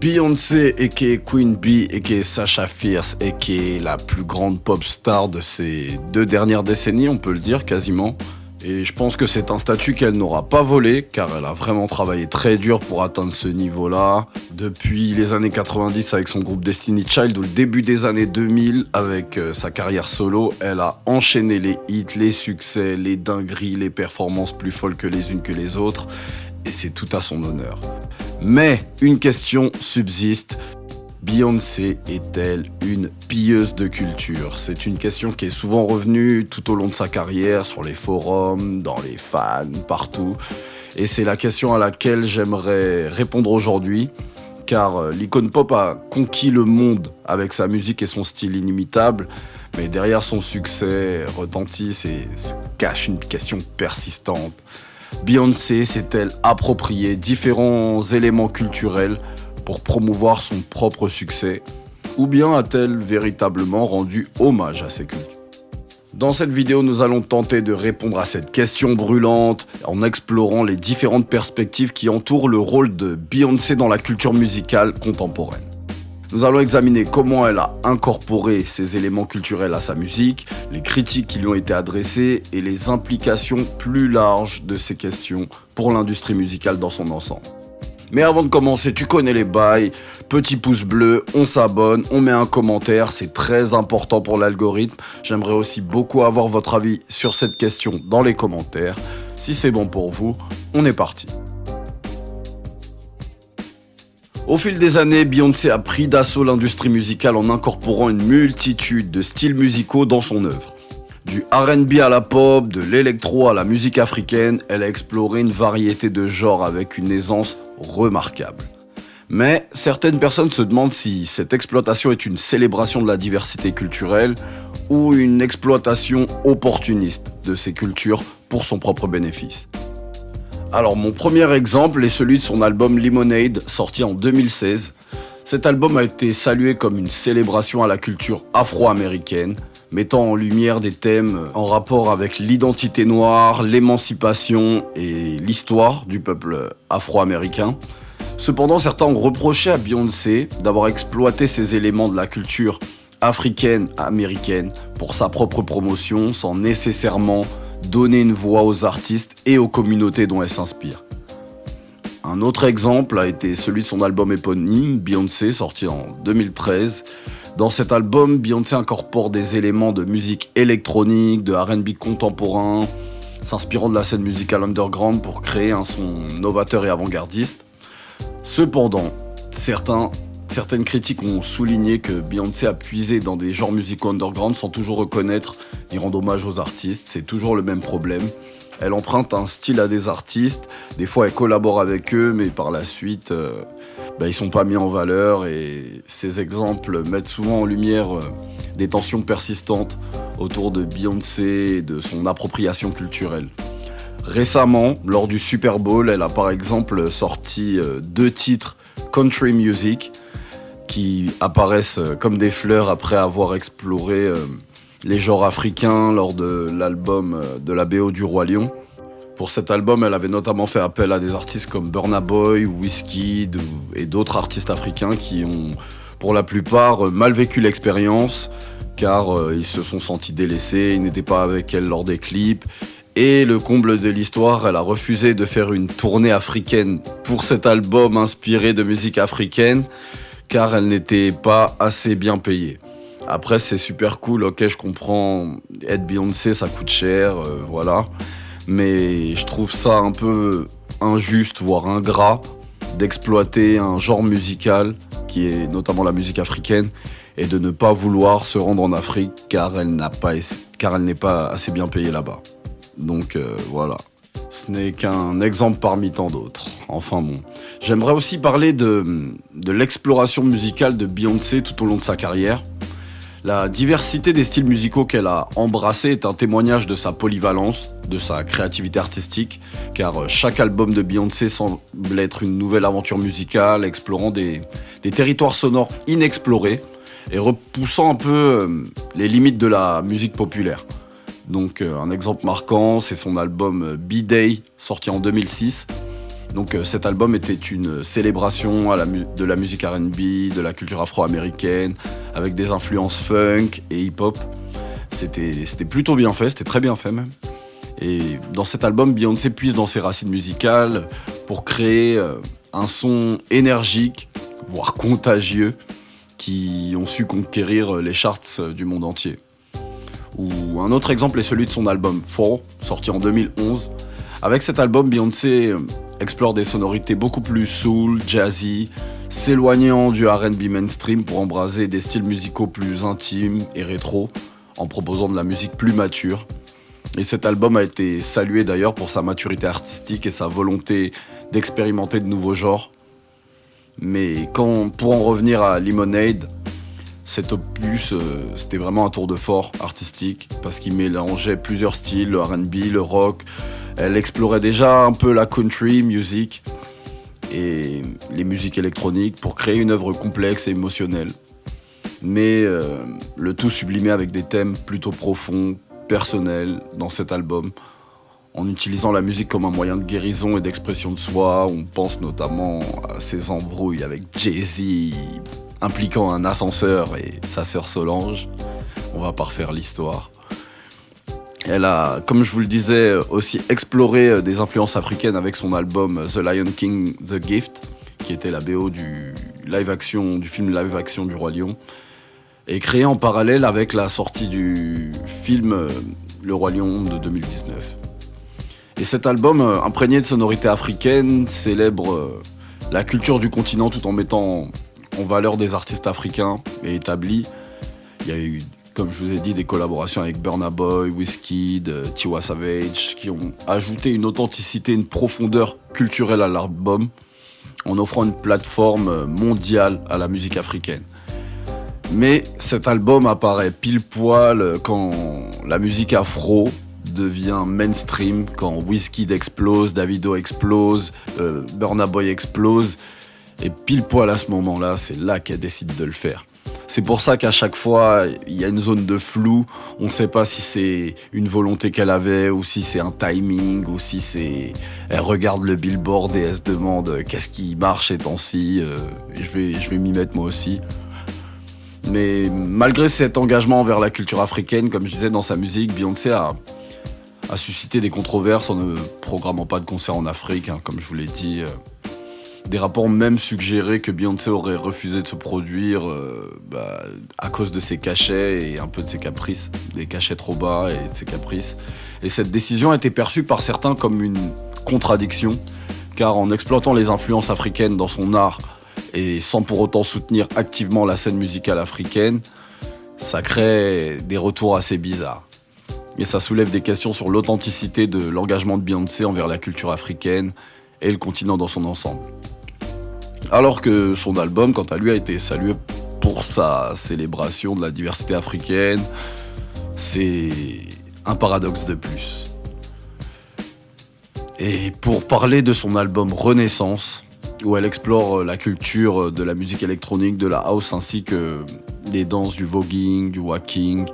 Beyoncé, aka Queen Bee, aka Sasha Fierce, aka la plus grande pop star de ces 2 dernières décennies, on peut le dire quasiment. Et je pense que c'est un statut qu'elle n'aura pas volé, car elle a vraiment travaillé très dur pour atteindre ce niveau-là. Depuis les années 90 avec son groupe Destiny Child, ou le début des années 2000 avec sa carrière solo, elle a enchaîné les hits, les succès, les dingueries, les performances plus folles que les unes que les autres. Et c'est tout à son honneur. Mais une question subsiste. Beyoncé est-elle une pilleuse de culture? C'est une question qui est souvent revenue tout au long de sa carrière, sur les forums, dans les fans, partout. Et c'est la question à laquelle j'aimerais répondre aujourd'hui, car l'icône pop a conquis le monde avec sa musique et son style inimitable, mais derrière son succès retentisse et se cache une question persistante. Beyoncé s'est-elle approprié différents éléments culturels pour promouvoir son propre succès, ou bien a-t-elle véritablement rendu hommage à ses cultures? Dans cette vidéo, nous allons tenter de répondre à cette question brûlante en explorant les différentes perspectives qui entourent le rôle de Beyoncé dans la culture musicale contemporaine. Nous allons examiner comment elle a incorporé ces éléments culturels à sa musique, les critiques qui lui ont été adressées et les implications plus larges de ces questions pour l'industrie musicale dans son ensemble. Mais avant de commencer, tu connais les bails, petit pouce bleu, on s'abonne, on met un commentaire, c'est très important pour l'algorithme. J'aimerais aussi beaucoup avoir votre avis sur cette question dans les commentaires. Si c'est bon pour vous, on est parti. Au fil des années, Beyoncé a pris d'assaut l'industrie musicale en incorporant une multitude de styles musicaux dans son œuvre. Du R&B à la pop, de l'électro à la musique africaine, elle a exploré une variété de genres avec une aisance remarquable. Mais certaines personnes se demandent si cette exploitation est une célébration de la diversité culturelle ou une exploitation opportuniste de ces cultures pour son propre bénéfice. Alors mon premier exemple est celui de son album Lemonade, sorti en 2016. Cet album a été salué comme une célébration à la culture afro-américaine, mettant en lumière des thèmes en rapport avec l'identité noire, l'émancipation et l'histoire du peuple afro-américain. Cependant, certains ont reproché à Beyoncé d'avoir exploité ces éléments de la culture africaine-américaine pour sa propre promotion sans nécessairement donner une voix aux artistes et aux communautés dont elle s'inspire. Un autre exemple a été celui de son album éponyme, Beyoncé, sorti en 2013. Dans cet album, Beyoncé incorpore des éléments de musique électronique, de R&B contemporain, s'inspirant de la scène musicale underground pour créer un son novateur et avant-gardiste. Cependant, certaines critiques ont souligné que Beyoncé a puisé dans des genres musicaux underground sans toujours reconnaître ni rendre hommage aux artistes. C'est toujours le même problème. Elle emprunte un style à des artistes, des fois elle collabore avec eux, mais par la suite, ils sont pas mis en valeur et ces exemples mettent souvent en lumière des tensions persistantes autour de Beyoncé et de son appropriation culturelle. Récemment, lors du Super Bowl, elle a par exemple sorti 2 titres country music qui apparaissent comme des fleurs après avoir exploré les genres africains lors de l'album de la BO du Roi Lion. Pour cet album, elle avait notamment fait appel à des artistes comme Burna Boy, Wizkid et d'autres artistes africains qui ont, pour la plupart, mal vécu l'expérience car ils se sont sentis délaissés, ils n'étaient pas avec elle lors des clips. Et le comble de l'histoire, elle a refusé de faire une tournée africaine pour cet album inspiré de musique africaine car elle n'était pas assez bien payée. Après, c'est super cool, ok, je comprends, être Beyoncé, ça coûte cher, voilà. Mais je trouve ça un peu injuste, voire ingrat, d'exploiter un genre musical, qui est notamment la musique africaine, et de ne pas vouloir se rendre en Afrique car elle n'est pas assez bien payée là-bas. Donc voilà. Ce n'est qu'un exemple parmi tant d'autres. Enfin bon. J'aimerais aussi parler de l'exploration musicale de Beyoncé tout au long de sa carrière. La diversité des styles musicaux qu'elle a embrassés est un témoignage de sa polyvalence, de sa créativité artistique, car chaque album de Beyoncé semble être une nouvelle aventure musicale, explorant des territoires sonores inexplorés et repoussant un peu les limites de la musique populaire. Donc un exemple marquant, c'est son album B-Day, sorti en 2006. Donc cet album était une célébration de la musique R&B, de la culture afro-américaine, avec des influences funk et hip-hop. C'était plutôt bien fait, c'était très bien fait même. Et dans cet album, Beyoncé puise dans ses racines musicales pour créer un son énergique, voire contagieux, qui ont su conquérir les charts du monde entier. Ou un autre exemple est celui de son album Fall, sorti en 2011. Avec cet album, Beyoncé explore des sonorités beaucoup plus soul, jazzy, s'éloignant du R&B mainstream pour embraser des styles musicaux plus intimes et rétro, en proposant de la musique plus mature. Et cet album a été salué d'ailleurs pour sa maturité artistique et sa volonté d'expérimenter de nouveaux genres. Mais pour en revenir à Lemonade, cet opus, c'était vraiment un tour de force artistique parce qu'il mélangeait plusieurs styles, le R&B, le rock. Elle explorait déjà un peu la country music et les musiques électroniques pour créer une œuvre complexe et émotionnelle. Mais le tout sublimé avec des thèmes plutôt profonds, personnels dans cet album, en utilisant la musique comme un moyen de guérison et d'expression de soi. On pense notamment à ses embrouilles avec Jay-Z, impliquant un ascenseur et sa sœur Solange. On va pas refaire l'histoire. Elle a, comme je vous le disais, aussi exploré des influences africaines avec son album The Lion King, The Gift, qui était la BO du film live action du Roi Lion, et créé en parallèle avec la sortie du film Le Roi Lion de 2019. Et cet album, imprégné de sonorités africaines, célèbre la culture du continent tout en mettant en valeur des artistes africains et établis. Il y a eu, comme je vous ai dit, des collaborations avec Burna Boy, Wizkid, Tiwa Savage, qui ont ajouté une authenticité, une profondeur culturelle à l'album, en offrant une plateforme mondiale à la musique africaine. Mais cet album apparaît pile poil quand la musique afro devient mainstream, quand Wizkid explose, Davido explose, Burna Boy explose. Et pile poil à ce moment-là, c'est là qu'elle décide de le faire. C'est pour ça qu'à chaque fois, il y a une zone de flou. On ne sait pas si c'est une volonté qu'elle avait, ou si c'est un timing, ou si c'est... Elle regarde le billboard et elle se demande qu'est-ce qui marche ces temps-ci. Je vais m'y mettre moi aussi. Mais malgré cet engagement envers la culture africaine, comme je disais dans sa musique, Beyoncé a suscité des controverses en ne programmant pas de concerts en Afrique, comme je vous l'ai dit. Des rapports même suggéraient que Beyoncé aurait refusé de se produire à cause de ses cachets et un peu de ses caprices, des cachets trop bas et de ses caprices. Et cette décision a été perçue par certains comme une contradiction, car en exploitant les influences africaines dans son art et sans pour autant soutenir activement la scène musicale africaine, ça crée des retours assez bizarres. Et ça soulève des questions sur l'authenticité de l'engagement de Beyoncé envers la culture africaine et le continent dans son ensemble. Alors que son album, quant à lui, a été salué pour sa célébration de la diversité africaine, c'est un paradoxe de plus. Et pour parler de son album Renaissance, où elle explore la culture de la musique électronique, de la house ainsi que les danses du voguing, du walking,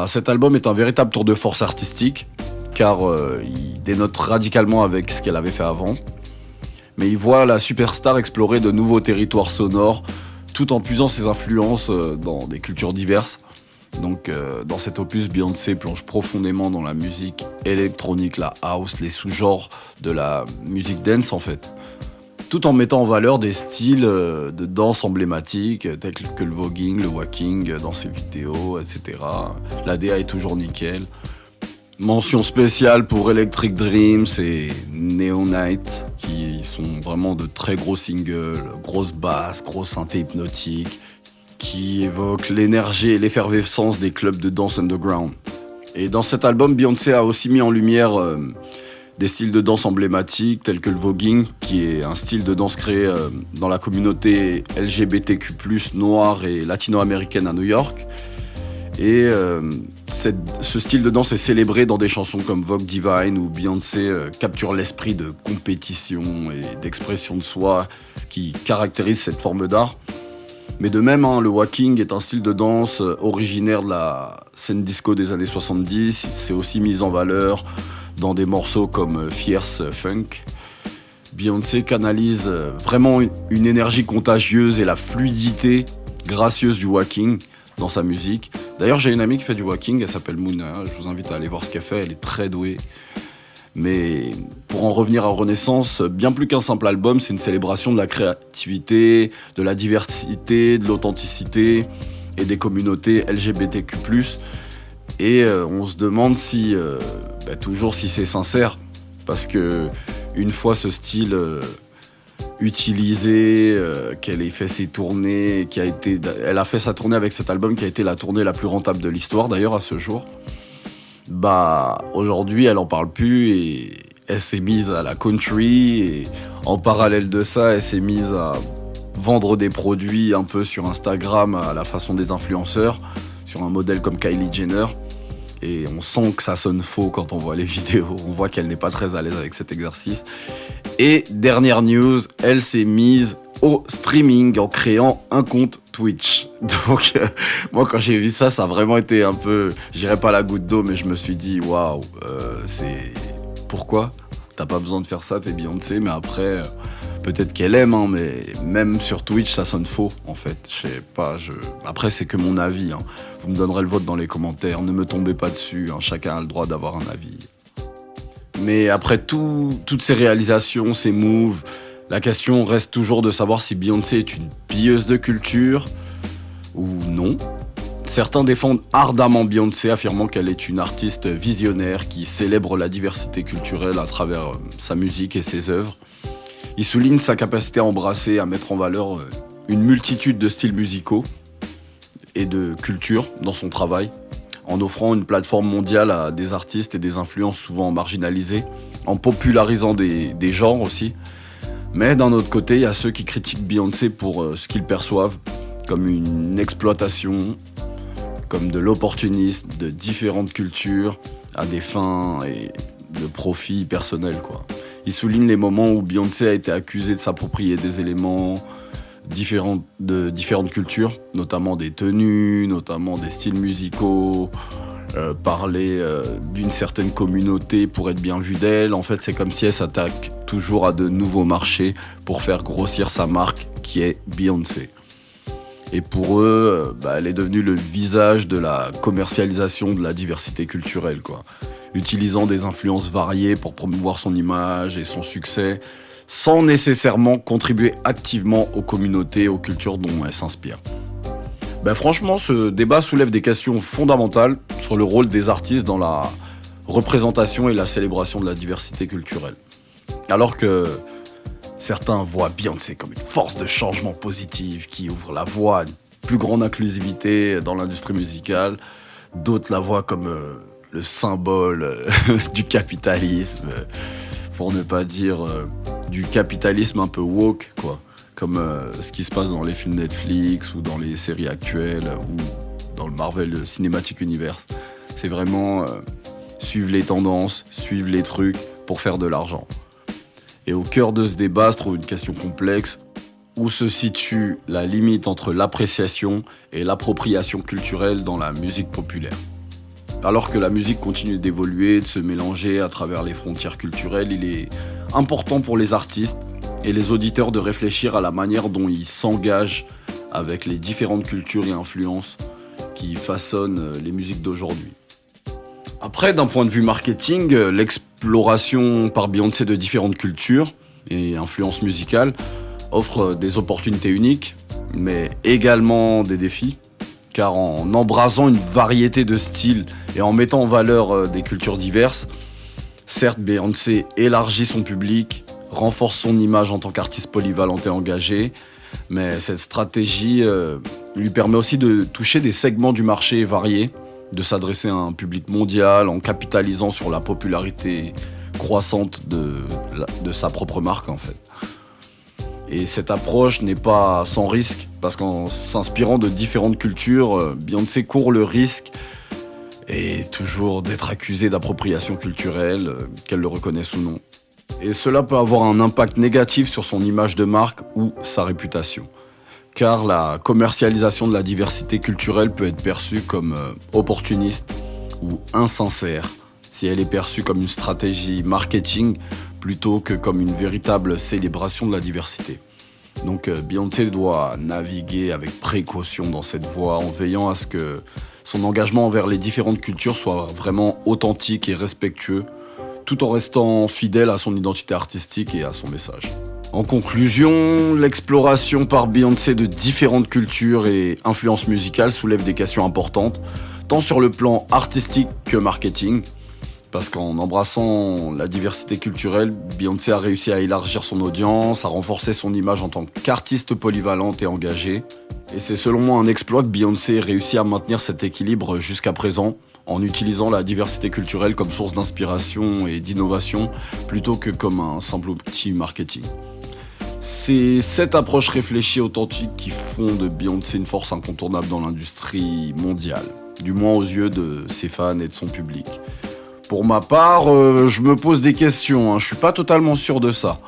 cet album est un véritable tour de force artistique, car il dénote radicalement avec ce qu'elle avait fait avant. Mais il voit la superstar explorer de nouveaux territoires sonores, tout en puisant ses influences dans des cultures diverses. Donc dans cet opus, Beyoncé plonge profondément dans la musique électronique, la house, les sous-genres de la musique dance en fait, tout en mettant en valeur des styles de danse emblématiques tels que le voguing, le walking dans ses vidéos, etc. La DA est toujours nickel. Mention spéciale pour Electric Dreams et Neon Night, qui sont vraiment de très gros singles, grosse basse, gros synthé hypnotique, qui évoquent l'énergie et l'effervescence des clubs de danse underground. Et dans cet album, Beyoncé a aussi mis en lumière des styles de danse emblématiques tels que le voguing, qui est un style de danse créé dans la communauté LGBTQ+, noire et latino-américaine à New York. Et ce style de danse est célébré dans des chansons comme Vogue Divine, où Beyoncé capture l'esprit de compétition et d'expression de soi qui caractérise cette forme d'art. Mais de même, le walking est un style de danse originaire de la scène disco des années 70. C'est aussi mis en valeur dans des morceaux comme Fierce Funk. Beyoncé canalise vraiment une énergie contagieuse et la fluidité gracieuse du walking dans sa musique. D'ailleurs, j'ai une amie qui fait du walking, elle s'appelle Mouna, je vous invite à aller voir ce qu'elle fait, elle est très douée. Mais pour en revenir à Renaissance, bien plus qu'un simple album, c'est une célébration de la créativité, de la diversité, de l'authenticité et des communautés LGBTQ+. Et on se demande si, toujours si c'est sincère, parce que une fois ce style utilisé, qu'elle ait fait ses tournées, elle a fait sa tournée avec cet album qui a été la tournée la plus rentable de l'histoire d'ailleurs à ce jour. Aujourd'hui elle en parle plus et elle s'est mise à la country et en parallèle de ça elle s'est mise à vendre des produits un peu sur Instagram à la façon des influenceurs, sur un modèle comme Kylie Jenner. Et on sent que ça sonne faux quand on voit les vidéos, on voit qu'elle n'est pas très à l'aise avec cet exercice. Et dernière news, elle s'est mise au streaming en créant un compte Twitch. Donc moi quand j'ai vu ça, ça a vraiment été un peu, je dirais pas la goutte d'eau, mais je me suis dit waouh, c'est pourquoi t'as pas besoin de faire ça, t'es Beyoncé, mais après peut-être qu'elle aime, hein, mais même sur Twitch ça sonne faux en fait. Je sais pas, après c'est que mon avis, hein. Vous me donnerez le vote dans les commentaires, ne me tombez pas dessus, hein. Chacun a le droit d'avoir un avis. Mais après toutes ces réalisations, ces moves, la question reste toujours de savoir si Beyoncé est une pilleuse de culture ou non. Certains défendent ardemment Beyoncé, affirmant qu'elle est une artiste visionnaire qui célèbre la diversité culturelle à travers sa musique et ses œuvres. Ils soulignent sa capacité à embrasser, à mettre en valeur une multitude de styles musicaux et de cultures dans son travail, en offrant une plateforme mondiale à des artistes et des influences souvent marginalisées, en popularisant des genres aussi. Mais d'un autre côté, il y a ceux qui critiquent Beyoncé pour ce qu'ils perçoivent comme une exploitation, comme de l'opportunisme de différentes cultures à des fins et de profit personnel, quoi. Ils soulignent les moments où Beyoncé a été accusée de s'approprier des éléments de différentes cultures, notamment des tenues, notamment des styles musicaux, parler d'une certaine communauté pour être bien vue d'elle. En fait, c'est comme si elle s'attaque toujours à de nouveaux marchés pour faire grossir sa marque qui est Beyoncé. Et pour eux, elle est devenue le visage de la commercialisation de la diversité culturelle, quoi. Utilisant des influences variées pour promouvoir son image et son succès, sans nécessairement contribuer activement aux communautés, aux cultures dont elle s'inspire. Franchement, ce débat soulève des questions fondamentales sur le rôle des artistes dans la représentation et la célébration de la diversité culturelle. Alors que certains voient Beyoncé comme une force de changement positive qui ouvre la voie à une plus grande inclusivité dans l'industrie musicale, d'autres la voient comme le symbole du capitalisme, pour ne pas dire du capitalisme un peu woke, quoi. Comme ce qui se passe dans les films Netflix ou dans les séries actuelles ou dans le Marvel Cinematic Universe. C'est vraiment suivre les tendances, suivre les trucs pour faire de l'argent. Et au cœur de ce débat se trouve une question complexe. Où se situe la limite entre l'appréciation et l'appropriation culturelle dans la musique populaire ? Alors que la musique continue d'évoluer, de se mélanger à travers les frontières culturelles, il est important pour les artistes et les auditeurs de réfléchir à la manière dont ils s'engagent avec les différentes cultures et influences qui façonnent les musiques d'aujourd'hui. Après, d'un point de vue marketing, l'exploration par Beyoncé de différentes cultures et influences musicales offre des opportunités uniques, mais également des défis. Car en embrasant une variété de styles et en mettant en valeur des cultures diverses, certes Beyoncé élargit son public, renforce son image en tant qu'artiste polyvalente et engagée, mais cette stratégie lui permet aussi de toucher des segments du marché variés, de s'adresser à un public mondial en capitalisant sur la popularité croissante de sa propre marque en fait. Et cette approche n'est pas sans risque, parce qu'en s'inspirant de différentes cultures, Beyoncé court le risque et toujours d'être accusée d'appropriation culturelle, qu'elle le reconnaisse ou non. Et cela peut avoir un impact négatif sur son image de marque ou sa réputation. Car la commercialisation de la diversité culturelle peut être perçue comme opportuniste ou insincère, si elle est perçue comme une stratégie marketing plutôt que comme une véritable célébration de la diversité. Donc Beyoncé doit naviguer avec précaution dans cette voie en veillant à ce que son engagement envers les différentes cultures soit vraiment authentique et respectueux, tout en restant fidèle à son identité artistique et à son message. En conclusion, l'exploration par Beyoncé de différentes cultures et influences musicales soulève des questions importantes, tant sur le plan artistique que marketing. Parce qu'en embrassant la diversité culturelle, Beyoncé a réussi à élargir son audience, à renforcer son image en tant qu'artiste polyvalente et engagée. Et c'est selon moi un exploit que Beyoncé ait réussi à maintenir cet équilibre jusqu'à présent, en utilisant la diversité culturelle comme source d'inspiration et d'innovation, plutôt que comme un simple outil marketing. C'est cette approche réfléchie et authentique qui font de Beyoncé une force incontournable dans l'industrie mondiale, du moins aux yeux de ses fans et de son public. Pour ma part, je me pose des questions, je suis pas totalement sûr de ça.